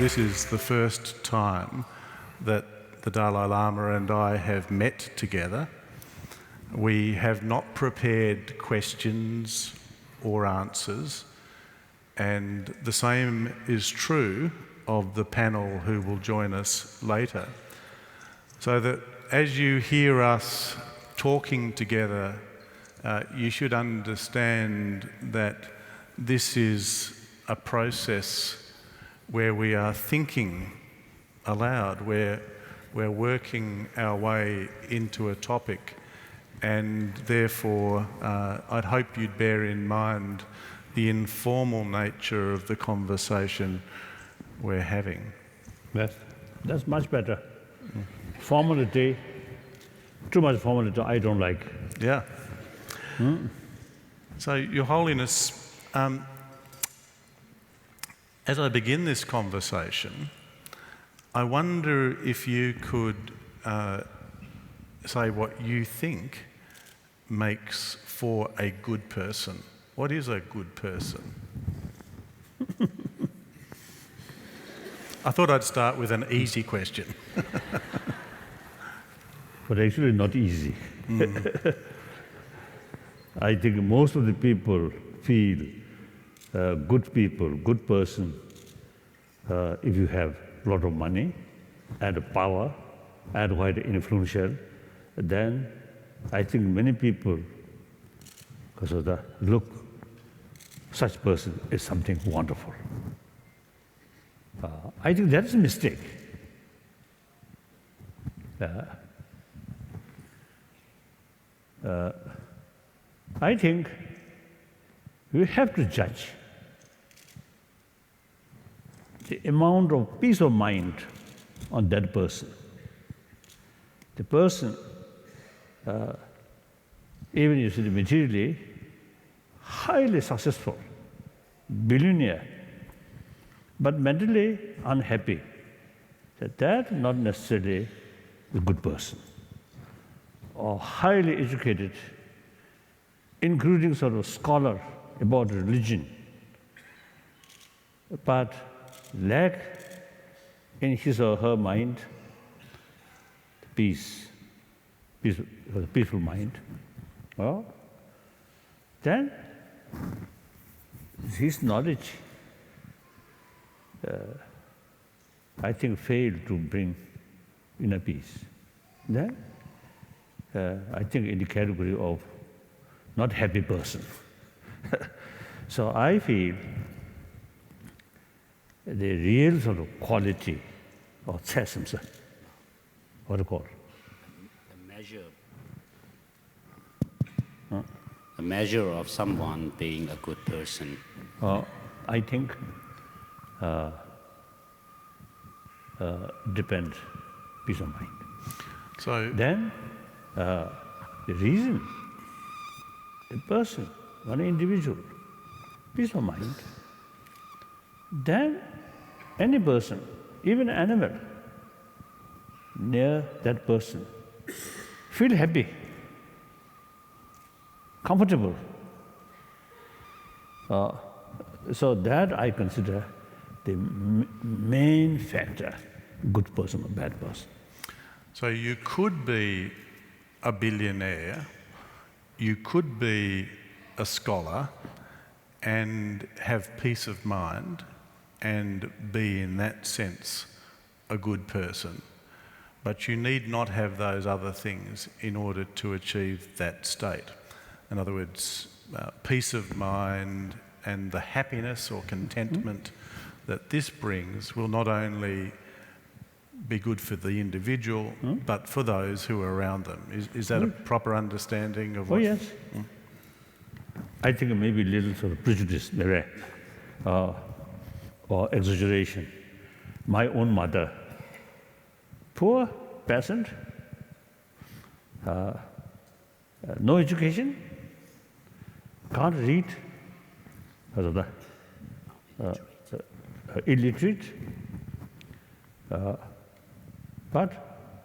this is the first time that the Dalai Lama and I have met together. We have not prepared questions or answers, and the same is true of the panel who will join us later. So that as you hear us talking together, you should understand that this is a process where we are thinking aloud, where we're working our way into a topic, and therefore I'd hope you'd bear in mind the informal nature of the conversation we're having. Yes, that's much better. Formality, too much formality I don't like. Yeah. So, Your Holiness, as I begin this conversation, I wonder if you could say what you think makes for a good person. What is a good person? I thought I'd start with an easy question. But actually not easy. I think most of the people feel good people, good person, if you have a lot of money and power and quite influential, then I think many people, because of the look, such person is something wonderful. I think that's a mistake. I think we have to judge the amount of peace of mind on that person. The person, even if it's materially highly successful, billionaire, but mentally unhappy, that's not necessarily a good person. Or highly educated, including sort of scholar about religion, but lack in his or her mind peaceful mind, well, then his knowledge, I think, failed to bring inner peace. Then I think in the category of not happy person. So I feel the real sort of quality of Tsesamsa, what do you call it? The measure of someone being a good person. I think depends peace of mind. So then the reason, the person, one individual, peace of mind, then any person, even animal, near that person, feel happy, comfortable. So that I consider the main factor, good person or bad person. So you could be a billionaire, you could be a scholar and have peace of mind and be in that sense a good person. But you need not have those other things in order to achieve that state. In other words, peace of mind and the happiness or contentment that this brings will not only be good for the individual, but for those who are around them. Is that a proper understanding of what? Oh, yes. I think maybe a little sort of prejudice, maybe, or exaggeration. My own mother, poor peasant, no education, can't read, illiterate, but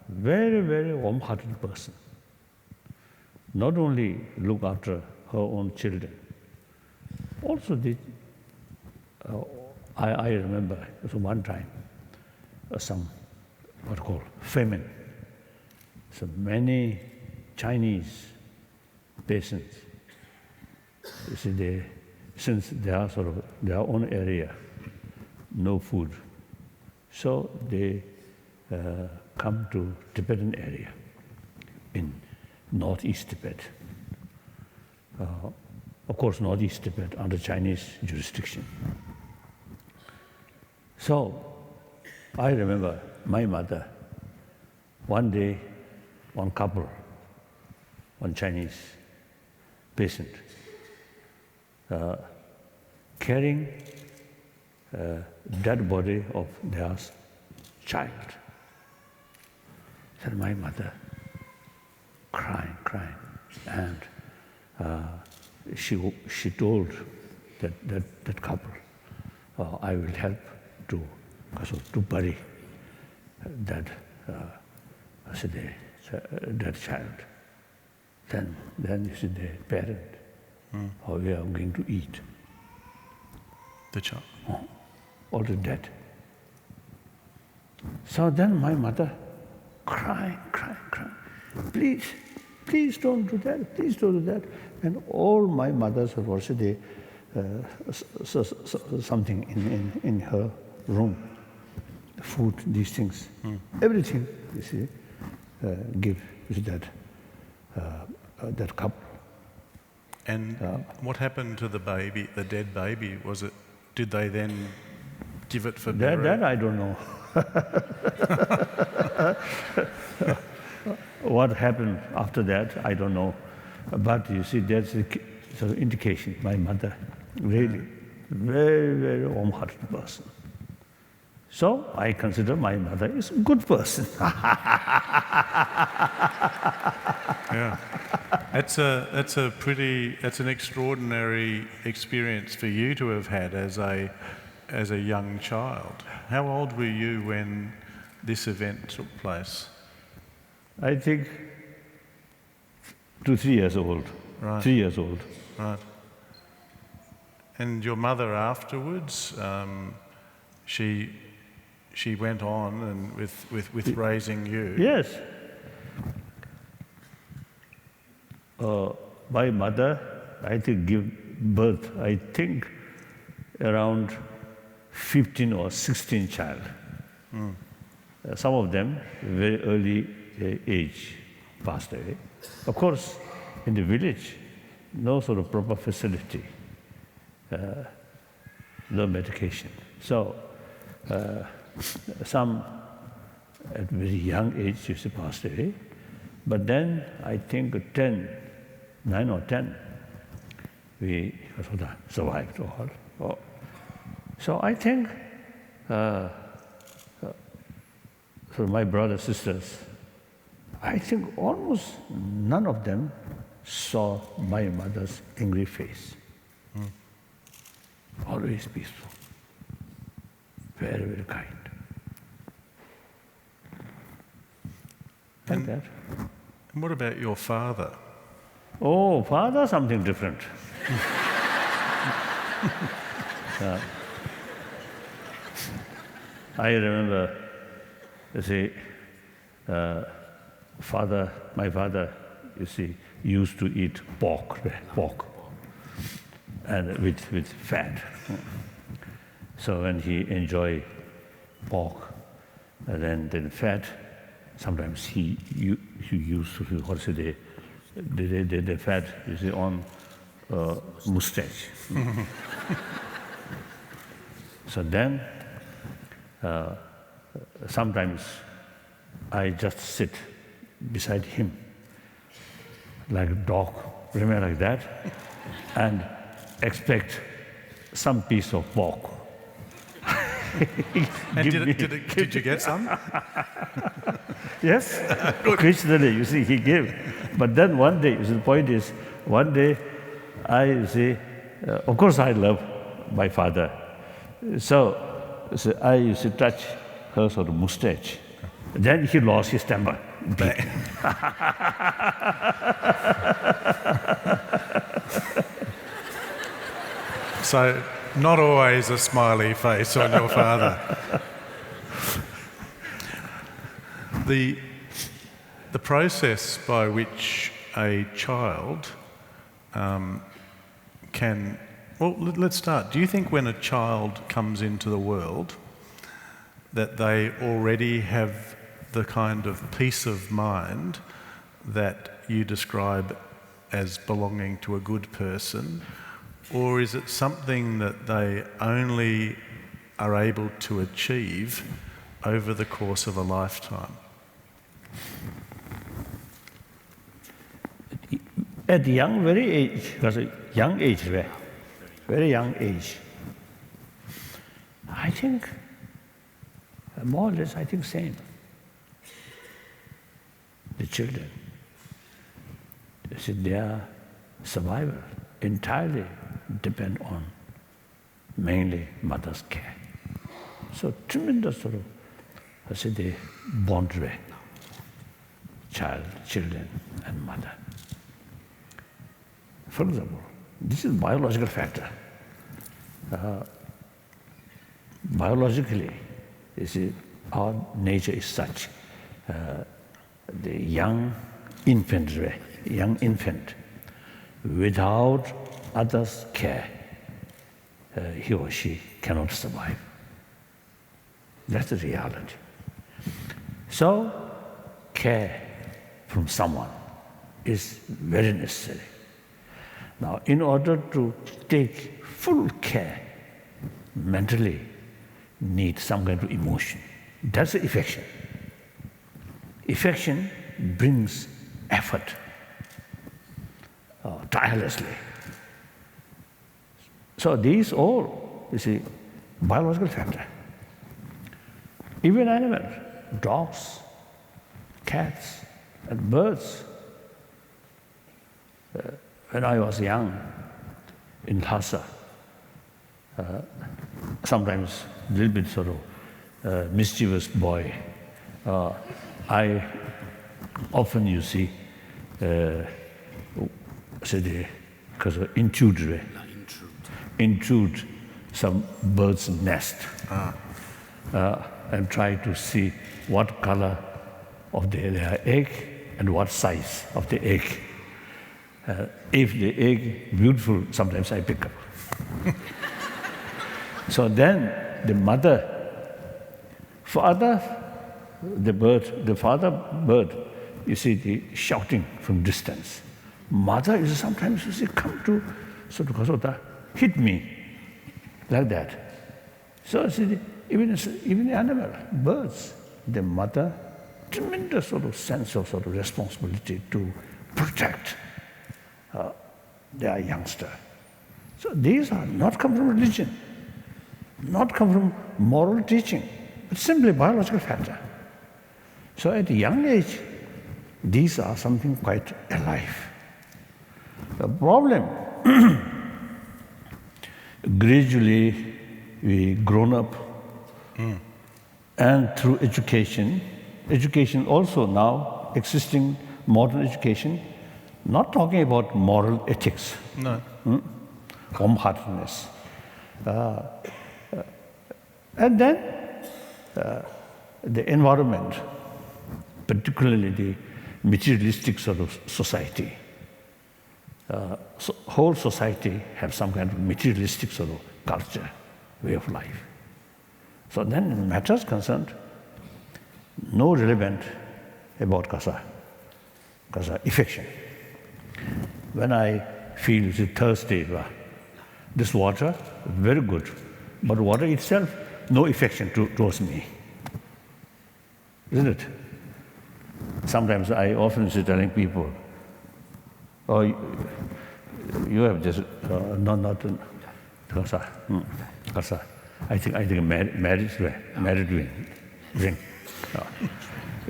very, very warm-hearted person. Not only look after her own children, also I remember one time some, what called, famine. So many Chinese patients, you see, since they are sort of their own area, no food, so they come to Tibetan area in northeast Tibet. Of course, northeast Tibet under Chinese jurisdiction. So I remember my mother, one day, one couple, one Chinese patient, carrying dead body of their child. And my mother crying, and she told that couple, I will help to bury that child. Then you see the parent, how we are going to eat. The child. Already dead. So then my mother crying, please don't do that, please don't do that. And all my mothers have also something in her room, food, these things, everything, you see, give that couple. And what happened to the baby, the dead baby? Did they then give it for burial? That I don't know. What happened after that, I don't know. But you see, that's an indication. My mother, really, very, very warm-hearted person. So I consider my mother is a good person. Yeah, that's an extraordinary experience for you to have had as a young child. How old were you when this event took place? I think 2, 3 years old. Right. 3 years old. Right. And your mother afterwards, she went on and with raising you. Yes. My mother, I think, gave birth, I think, around 15 or 16 child. Some of them, very early age, passed away. Of course, in the village, no sort of proper facility, no medication. So, some at very young age used to pass away. But then, I think 9 or 10, we survived all. So I think, so my brothers, sisters, I think almost none of them saw my mother's angry face. Always peaceful, very, very kind. Like that. And what about your father? Oh, father, something different. I remember, you see, my father, you see, used to eat pork, and with fat. So when he enjoyed pork, and then fat, sometimes he used to, the fat, you see, on mustache. So then, sometimes I just sit beside him, like a dog, remain like that, and expect some piece of pork. And did you get some? Yes, occasionally, you see, he gave. But then one day, you see, the point is, one day, I say, of course I love my father. So I used to touch her sort of mustache. Then he lost his temper. So not always a smiley face on your father. the process by which a child can... Well, let's start. Do you think when a child comes into the world that they already have the kind of peace of mind that you describe as belonging to a good person, or is it something that they only are able to achieve over the course of a lifetime? At young, very age, because young age, very young age, I think more or less, I think same. The children, you see, their survival entirely depend on mainly mother's care. So tremendous sort of, I say, the bond way, children and mother. For example, this is biological factor. Biologically, you see, our nature is such. The young infant, without others' care, he or she cannot survive. That's the reality. So, care from someone is very necessary. Now, in order to take full care, mentally need some kind of emotion. That's the affection. Affection brings effort tirelessly. So these all, you see, biological factor. Even animals, dogs, cats, and birds. When I was young in Lhasa, sometimes a little bit sort of mischievous boy, I often, you see, because intrude some bird's nest and try to see what color of their egg and what size of the egg. If the egg beautiful, sometimes I pick up. So then the mother, the father bird, you see the shouting from distance. Mother is sometimes, you see, come to sort of hit me, like that. So see, even the animal, birds, the mother, tremendous sort of sense of sort of responsibility to protect their youngster. So these are not come from religion, not come from moral teaching, but simply biological factor. So at a young age, these are something quite alive. The problem, gradually we grown up, and through education also now existing modern education, not talking about moral ethics, warm-heartedness. And then the environment, particularly the materialistic sort of society. So whole society have some kind of materialistic sort of culture, way of life. So then in matters concerned, no relevant about kasa affection. When I feel thirsty, this water, very good, but water itself, no affection towards me. Isn't it? Sometimes I often say telling people, oh, you have just not kasa. I think married ring.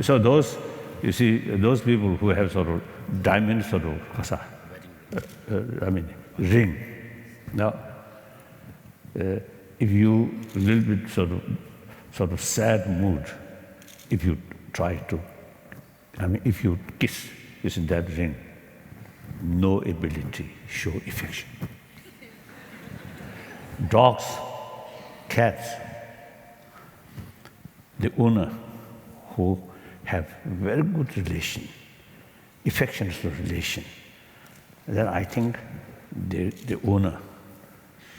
So those, you see, those people who have sort of diamond sort of kasa, ring. Now, if you a little bit sort of sad mood, if you try to, if you kiss, you see that ring, no ability show affection. Dogs, cats, the owner who have very good relation, affectionate relation, then I think the owner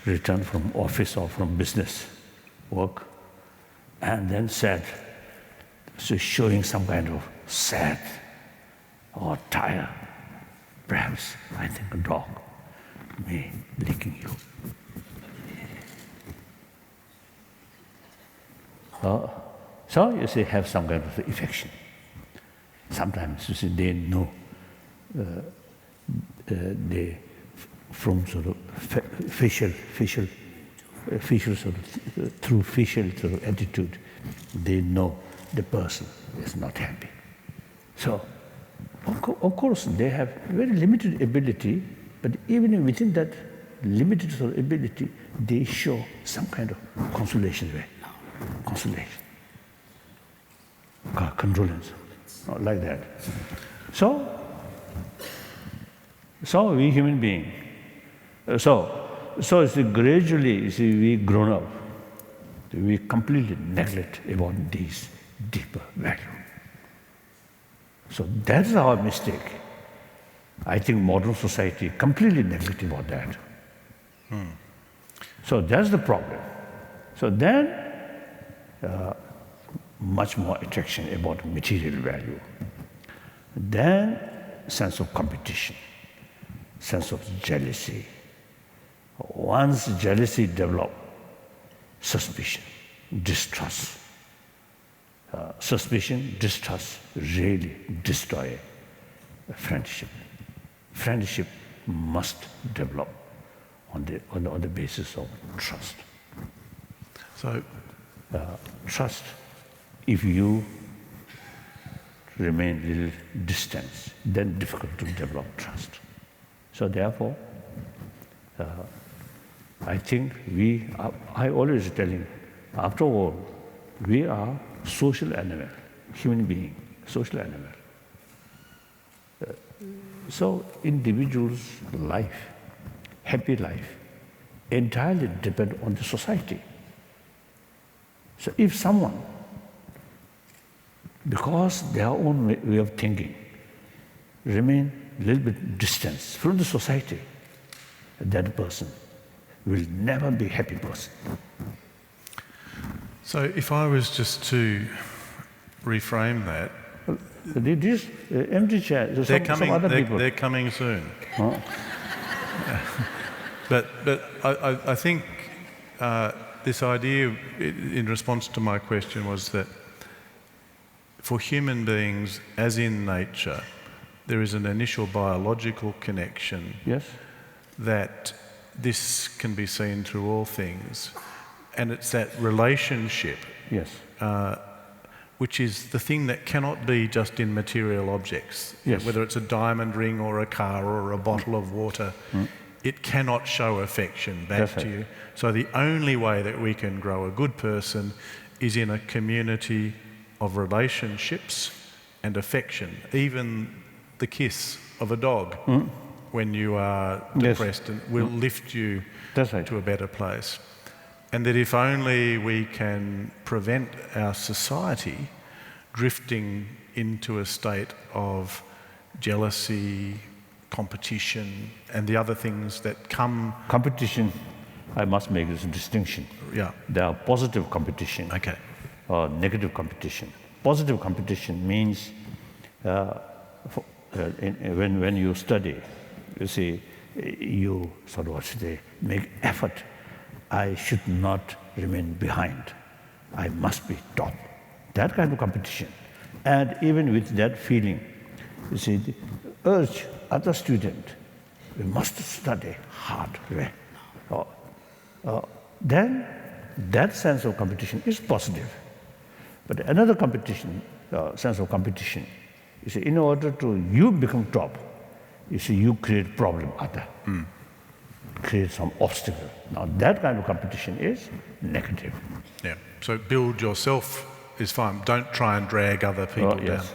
returned from office or from business work and then said, so showing some kind of sad or tired, perhaps I think a dog may licking you. So you see, have some kind of affection. Sometimes you see they know they from sort of facial sort of through facial sort of attitude, they know the person is not happy. So of course they have very limited ability, but even within that limited sort of ability, they show some kind of consolation way. Consolation, condolence, like that. So we human beings, so gradually, you see, we grown up, we completely neglect about these deeper values. So that's our mistake. I think modern society completely neglect about that. So that's the problem. So then, much more attraction about material value. Then sense of competition, sense of jealousy. Once jealousy develops, suspicion, distrust. Suspicion, distrust really destroy a friendship. Friendship must develop on the basis of trust. So, trust, if you remain a little distant, then difficult to develop trust. So therefore, I think I always telling, after all, we are social animal, human being, social animal. So individual's life, happy life, entirely depend on the society. So if someone, because their own way of thinking, remain a little bit distant from the society, that person will never be a happy person. So if I was just to reframe that, These empty chairs, some other people. They're coming soon. Huh? But I think this idea, in response to my question, was that for human beings, as in nature, there is an initial biological connection. Yes. That this can be seen through all things, and it's that relationship. Yes. Which is the thing that cannot be just in material objects. Yes. Whether it's a diamond ring or a car or a bottle of water, it cannot show affection back That's to right. you. So the only way that we can grow a good person is in a community of relationships and affection. Even the kiss of a dog when you are Yes. depressed and will lift you That's right. to a better place. And that if only we can prevent our society drifting into a state of jealousy, competition, and the other things that come. Competition, I must make this distinction. Yeah. There are positive competition Okay. or negative competition. Positive competition means when you study, you see, you sort of make effort. I should not remain behind. I must be top. That kind of competition. And even with that feeling, you see, urge other student, we must study hard. Then that sense of competition is positive. But another competition, sense of competition, you see, in order to you become top, you see, you create problem other. Create some obstacle. Now that kind of competition is negative. Yeah. So build yourself is fine. Don't try and drag other people down. Yes.